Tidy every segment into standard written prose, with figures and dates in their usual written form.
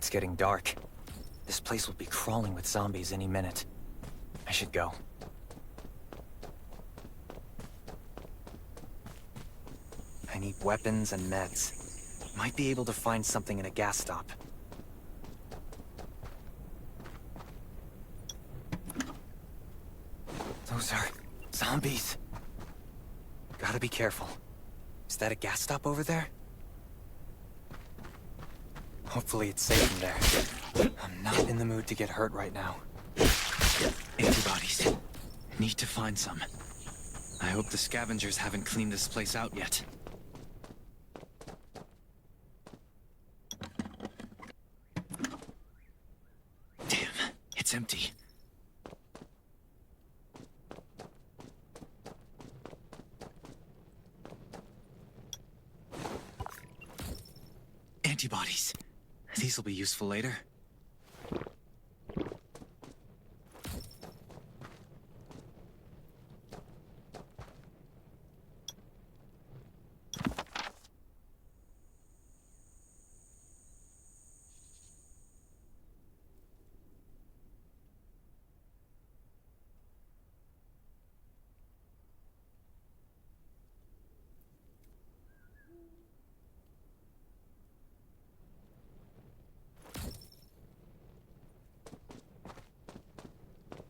It's getting dark. This place will be crawling with zombies any minute. I should go. I need weapons and meds. Might be able to find something in a gas stop. Those are zombies. Gotta be careful. Is that a gas stop over there? Hopefully it's safe in there. I'm not in the mood to get hurt right now. Antibodies. Need to find some. I hope the scavengers haven't cleaned this place out yet. Damn, it's empty. Antibodies. These will be useful later.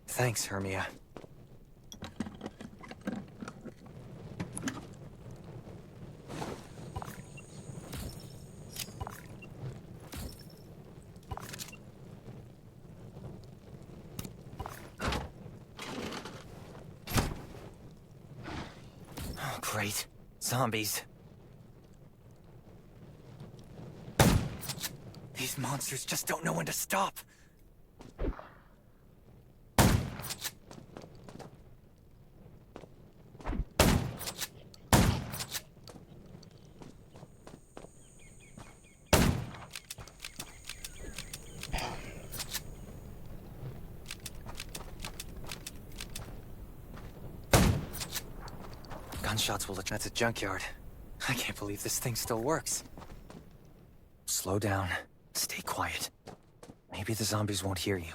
Thanks, Hermia. Oh, great. Zombies. These monsters just don't know when to stop. Gunshots will... That's a junkyard. I can't believe this thing still works. Slow down. Stay quiet. Maybe the zombies won't hear you.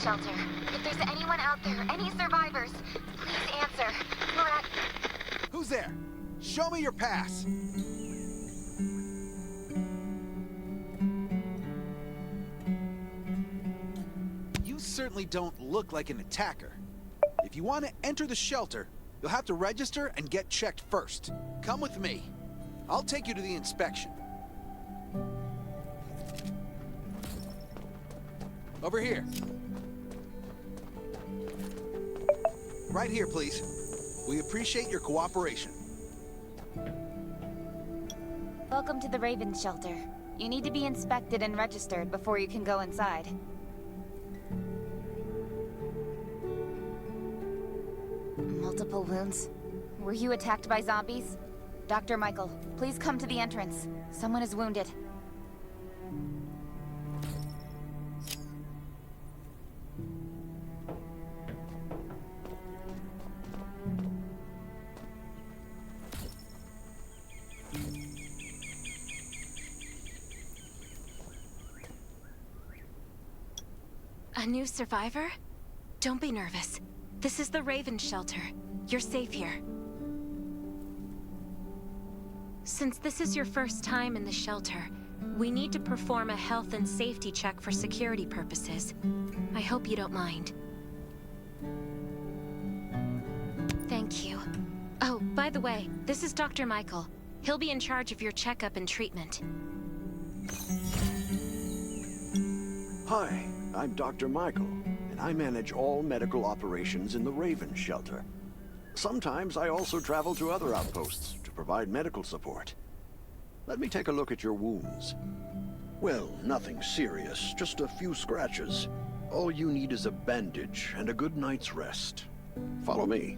Shelter. If there's anyone out there, any survivors, please answer. We're at... Who's there? Show me your pass. You certainly don't look like an attacker. If you want to enter the shelter, you'll have to register and get checked first. Come with me. I'll take you to the inspection. Over here. Right here, please. We appreciate your cooperation. Welcome to the Raven Shelter. You need to be inspected and registered before you can go inside. Multiple wounds. Were you attacked by zombies? Dr. Michael, please come to the entrance. Someone is wounded. A new survivor? Don't be nervous. This is the Raven shelter. You're safe here. Since this is your first time in the shelter, we need to perform a health and safety check for security purposes. I hope you don't mind. Thank you. Oh, by the way, this is Dr. Michael. He'll be in charge of your checkup and treatment. Hi, I'm Dr. Michael, and I manage all medical operations in the Raven shelter. Sometimes I also travel to other outposts to provide medical support. Let me take a look at your wounds. Well, nothing serious, just a few scratches. All you need is a bandage and a good night's rest. Follow me.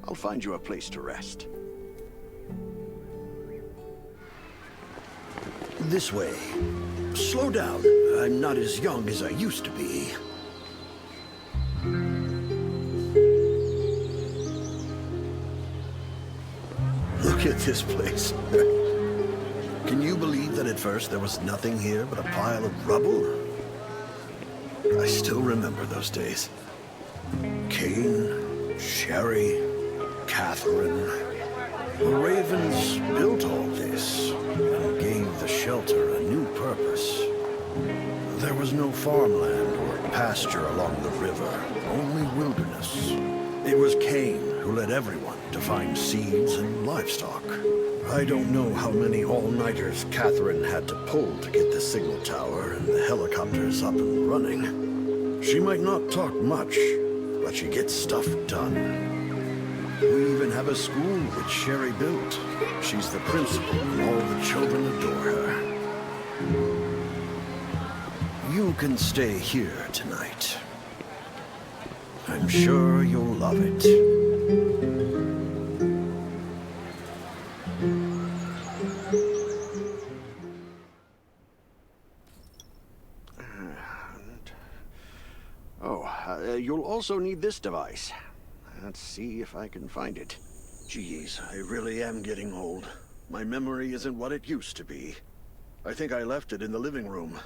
I'll find you a place to rest. This way. Slow down. I'm not as young as I used to be. Look at this place. Can you believe that at first there was nothing here but a pile of rubble? I still remember those days. Kane, Sherry, Catherine. The Ravens built all this and gave the shelter a new purpose. There was no farmland or pasture along the river, only wilderness. It was Kane who led everyone to find seeds and livestock. I don't know how many all-nighters Catherine had to pull to get the signal tower and the helicopters up and running. She might not talk much, but she gets stuff done. We even have a school which Sherry built. She's the principal, and all the children adore her. You can stay here tonight. I'm sure you'll love it. You'll also need this device. Let's see if I can find it. Jeez, I really am getting old. My memory isn't what it used to be. I think I left it in the living room.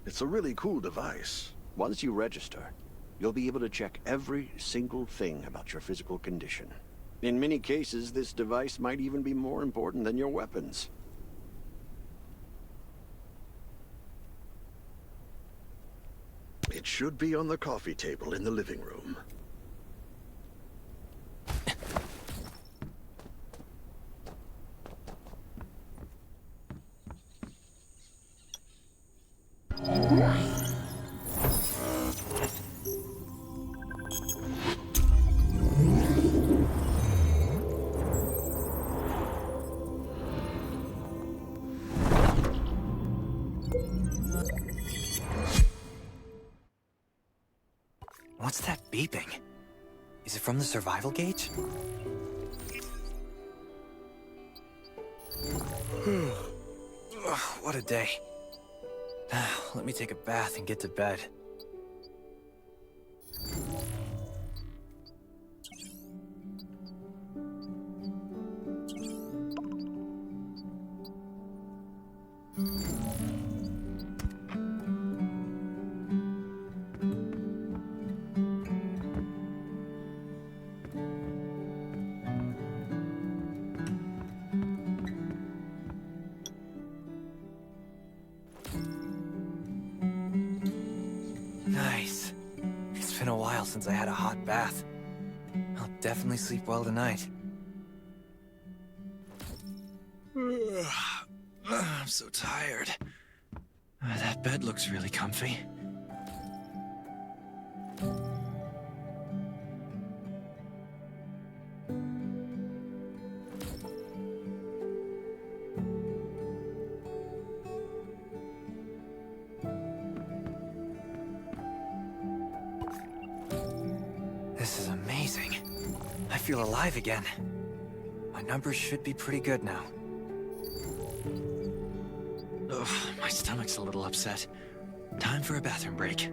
It's a really cool device. Once you register, you'll be able to check every single thing about your physical condition. In many cases, this device might even be more important than your weapons. It should be on the coffee table in the living room. What's that beeping? Is it from the survival gauge? What a day. Let me take a bath and get to bed. Nice. It's been a while since I had a hot bath. I'll definitely sleep well tonight. I'm so tired. That bed looks really comfy. This This is amazing. I feel alive again. My numbers should be pretty good now. Ugh, my stomach's a little upset. Time for a bathroom break.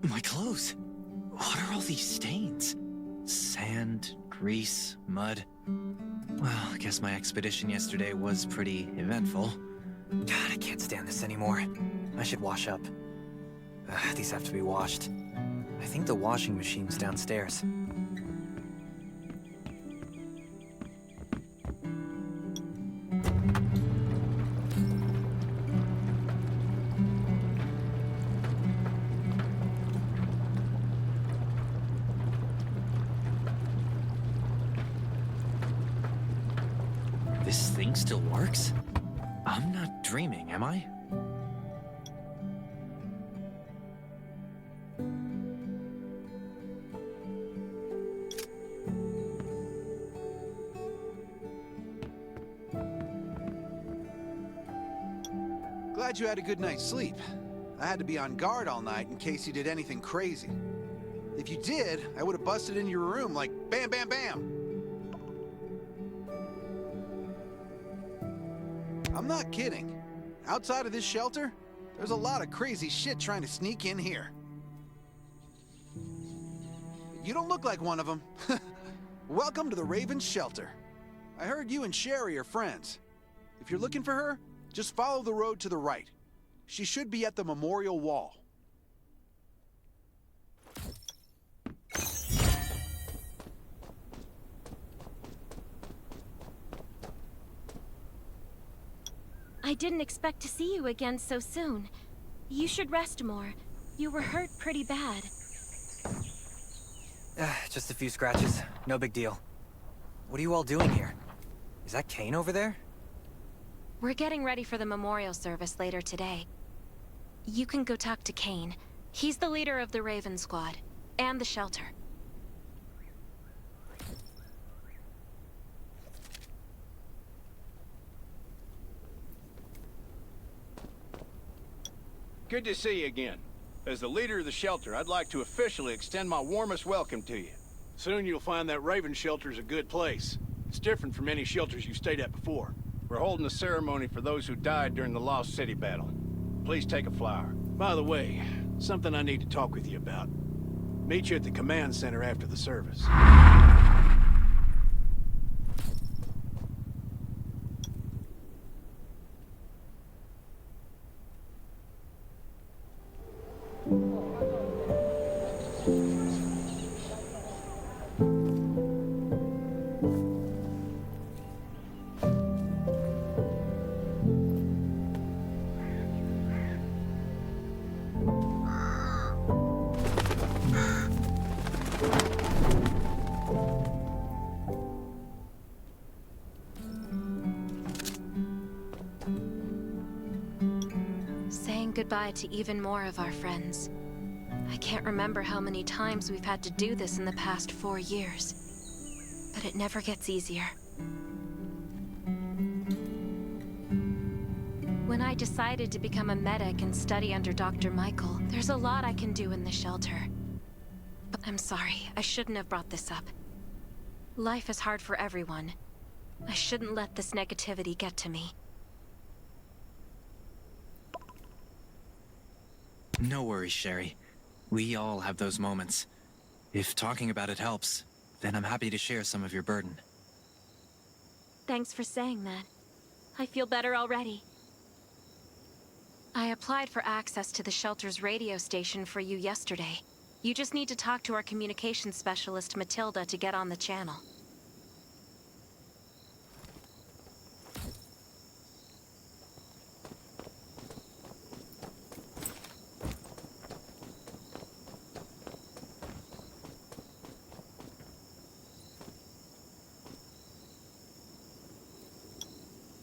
My clothes. What are all these stains? Sand, grease, mud. Well, I guess my expedition yesterday was pretty eventful. God, I can't stand this anymore. I should wash up. These have to be washed. I think the washing machine's downstairs. This thing still works? I'm not dreaming, am I? Glad you had a good night's sleep. I had to be on guard all night in case you did anything crazy. If you did, I would have busted in your room like bam, bam, bam. I'm not kidding. Outside of this shelter, there's a lot of crazy shit trying to sneak in here. You don't look like one of them. Welcome to the Raven's shelter. I heard you and Sherry are friends. If you're looking for her, just follow the road to the right. She should be at the memorial wall. I didn't expect to see you again so soon. You should rest more. You were hurt pretty bad. Just a few scratches. No big deal. What are you all doing here? Is that Kane over there? We're getting ready for the memorial service later today. You can go talk to Kane. He's the leader of the Raven Squad, and the shelter. Good to see you again. As the leader of the shelter, I'd like to officially extend my warmest welcome to you. Soon you'll find that Raven shelter's a good place. It's different from any shelters you've stayed at before. We're holding a ceremony for those who died during the Lost City battle. Please take a flower. By the way, something I need to talk with you about. Meet you at the command center after the service. Goodbye to even more of our friends. I can't remember how many times we've had to do this in the past 4 years, but it never gets easier. When I decided to become a medic and study under Dr. Michael, there's a lot I can do in the shelter. But I'm sorry, I shouldn't have brought this up. Life is hard for everyone. I shouldn't let this negativity get to me. No worries, Sherry. We all have those moments. If talking about it helps, then I'm happy to share some of your burden. Thanks for saying that. I feel better already. I applied for access to the shelter's radio station for you yesterday. You just need to talk to our communications specialist, Matilda, to get on the channel.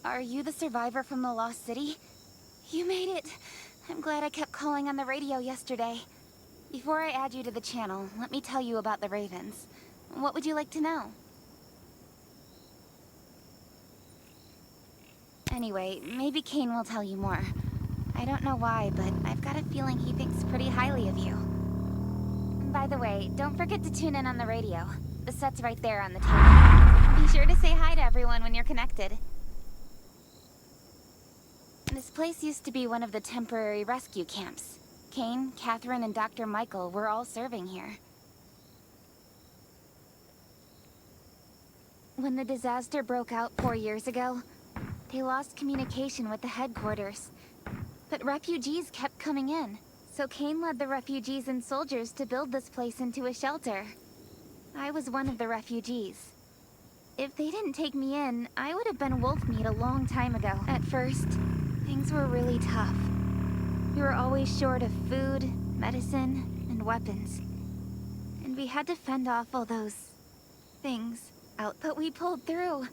Are you the survivor from the Lost City? You made it. I'm glad I kept calling on the radio yesterday. Before I add you to the channel, let me tell you about the Ravens. What would you like to know? Anyway, maybe Kane will tell you more. I don't know why, but I've got a feeling he thinks pretty highly of you. By the way, don't forget to tune in on the radio. The set's right there on the table. Be sure to say hi to everyone when you're connected. This place used to be one of the temporary rescue camps. Kane, Catherine, and Dr. Michael were all serving here. When the disaster broke out 4 years ago, they lost communication with the headquarters. But refugees kept coming in, so Kane led the refugees and soldiers to build this place into a shelter. I was one of the refugees. If they didn't take me in, I would have been wolf meat a long time ago. At first, things were really tough. We were always short of food, medicine, and weapons. And we had to fend off all those things out, but we pulled through.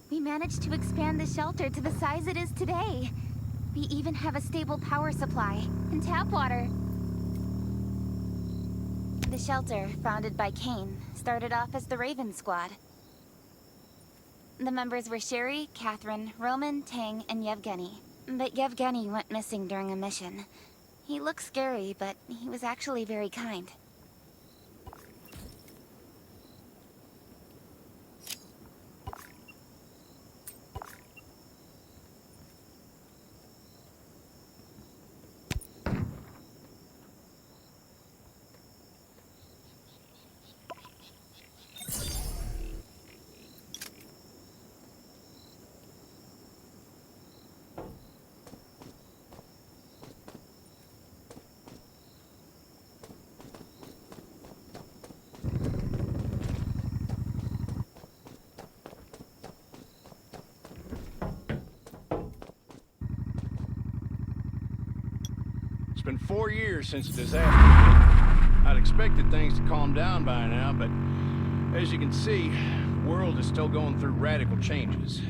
We managed to expand the shelter to the size it is today. We even have a stable power supply and tap water. The shelter, founded by Kane, started off as the Raven Squad. The members were Sherry, Catherine, Roman, Tang, and Yevgeny. But Yevgeny went missing during a mission. He looked scary, but he was actually very kind. It's been 4 years since the disaster hit. I'd expected things to calm down by now, but as you can see, the world is still going through radical changes.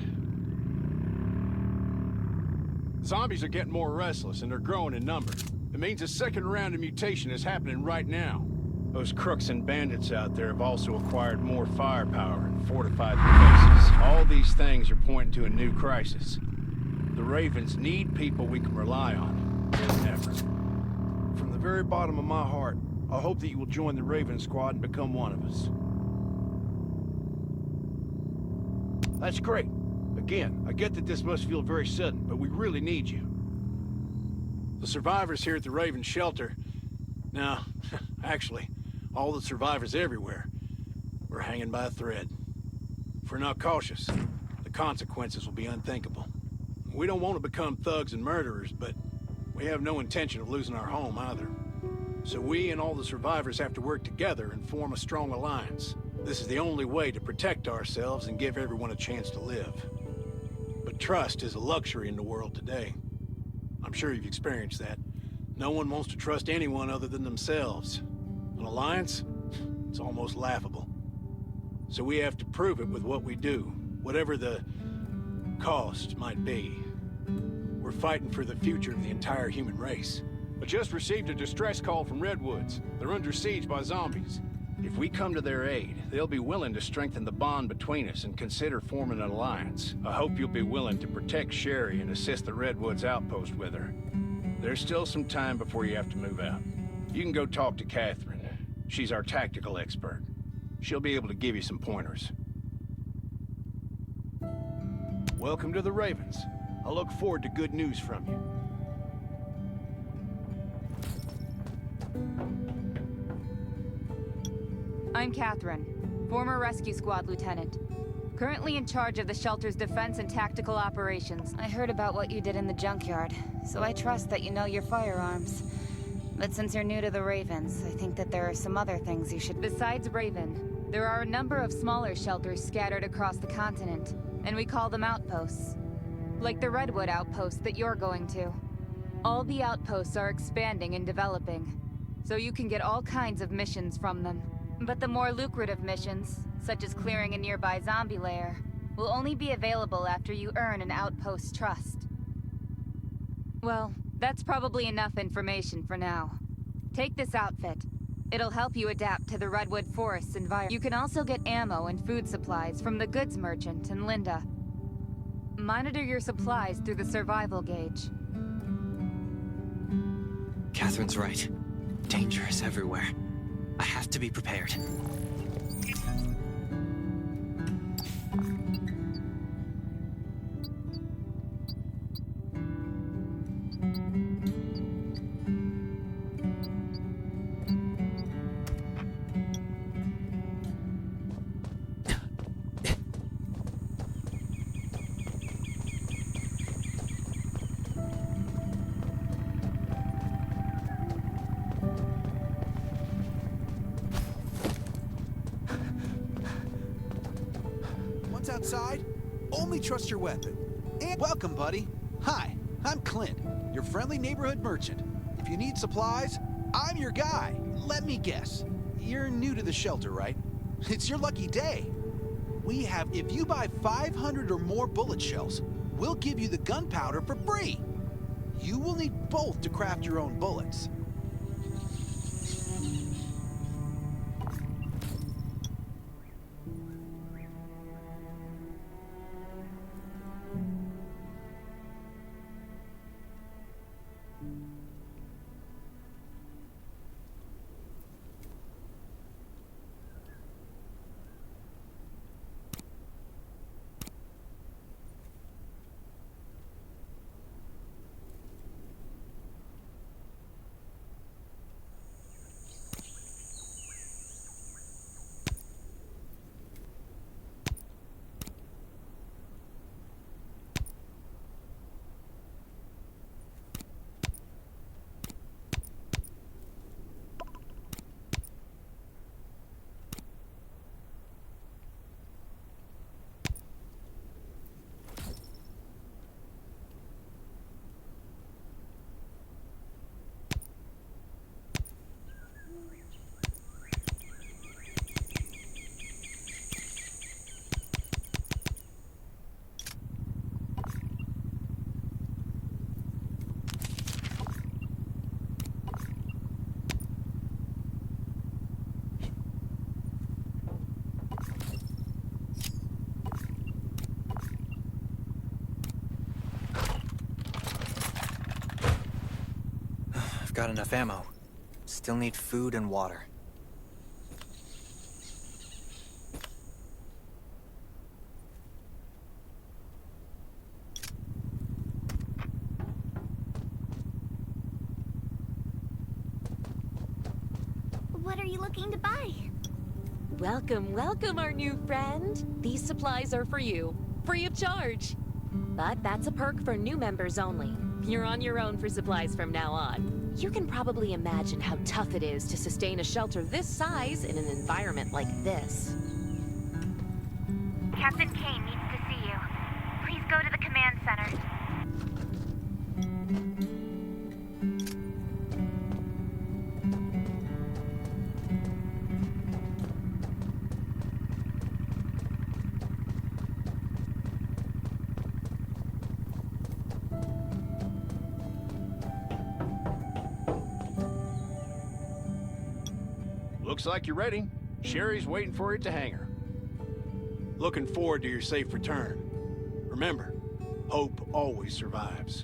Zombies are getting more restless and they're growing in number. It means a second round of mutation is happening right now. Those crooks and bandits out there have also acquired more firepower and fortified their bases. All these things are pointing to a new crisis. The Ravens need people we can rely on, more than ever. From the very bottom of my heart, I hope that you will join the Raven Squad and become one of us. That's great. Again, I get that this must feel very sudden, but we really need you. The survivors here at the Raven Shelter... No, actually, all the survivors everywhere. We're hanging by a thread. If we're not cautious, the consequences will be unthinkable. We don't want to become thugs and murderers, but we have no intention of losing our home either. So we and all the survivors have to work together and form a strong alliance. This is the only way to protect ourselves and give everyone a chance to live. But trust is a luxury in the world today. I'm sure you've experienced that. No one wants to trust anyone other than themselves. An alliance? It's almost laughable. So we have to prove it with what we do, whatever the cost might be. We're fighting for the future of the entire human race. I just received a distress call from Redwoods. They're under siege by zombies. If we come to their aid, they'll be willing to strengthen the bond between us and consider forming an alliance. I hope you'll be willing to protect Sherry and assist the Redwoods outpost with her. There's still some time before you have to move out. You can go talk to Catherine. She's our tactical expert. She'll be able to give you some pointers. Welcome to the Ravens. I look forward to good news from you. I'm Catherine, former Rescue Squad Lieutenant. Currently in charge of the shelter's defense and tactical operations. I heard about what you did in the junkyard, so I trust that you know your firearms. But since you're new to the Ravens, I think that there are some other things you should... Besides Raven, there are a number of smaller shelters scattered across the continent, and we call them outposts. Like the Redwood outpost that you're going to. All the outposts are expanding and developing, so you can get all kinds of missions from them. But the more lucrative missions, such as clearing a nearby zombie lair, will only be available after you earn an outpost's trust. Well, that's probably enough information for now. Take this outfit. It'll help you adapt to the Redwood Forest's environment. You can also get ammo and food supplies from the goods merchant in Linda. Monitor your supplies through the survival gauge. Catherine's right. Danger is everywhere. I have to be prepared. Once outside, only trust your weapon. And welcome, buddy. Hi, I'm Clint, your friendly neighborhood merchant. If you need supplies, I'm your guy. Let me guess. You're new to the shelter, right? It's your lucky day. If you buy 500 or more bullet shells, we'll give you the gunpowder for free. You will need both to craft your own bullets. I've got enough ammo. Still need food and water. What are you looking to buy? Welcome, welcome, our new friend. These supplies are for you, free of charge. But that's a perk for new members only. You're on your own for supplies from now on. You can probably imagine how tough it is to sustain a shelter this size in an environment like this. Captain Kane needs to see you. Please go to the command center. Looks like you're ready. Sherry's waiting for you at the hangar. Looking forward to your safe return. Remember, hope always survives.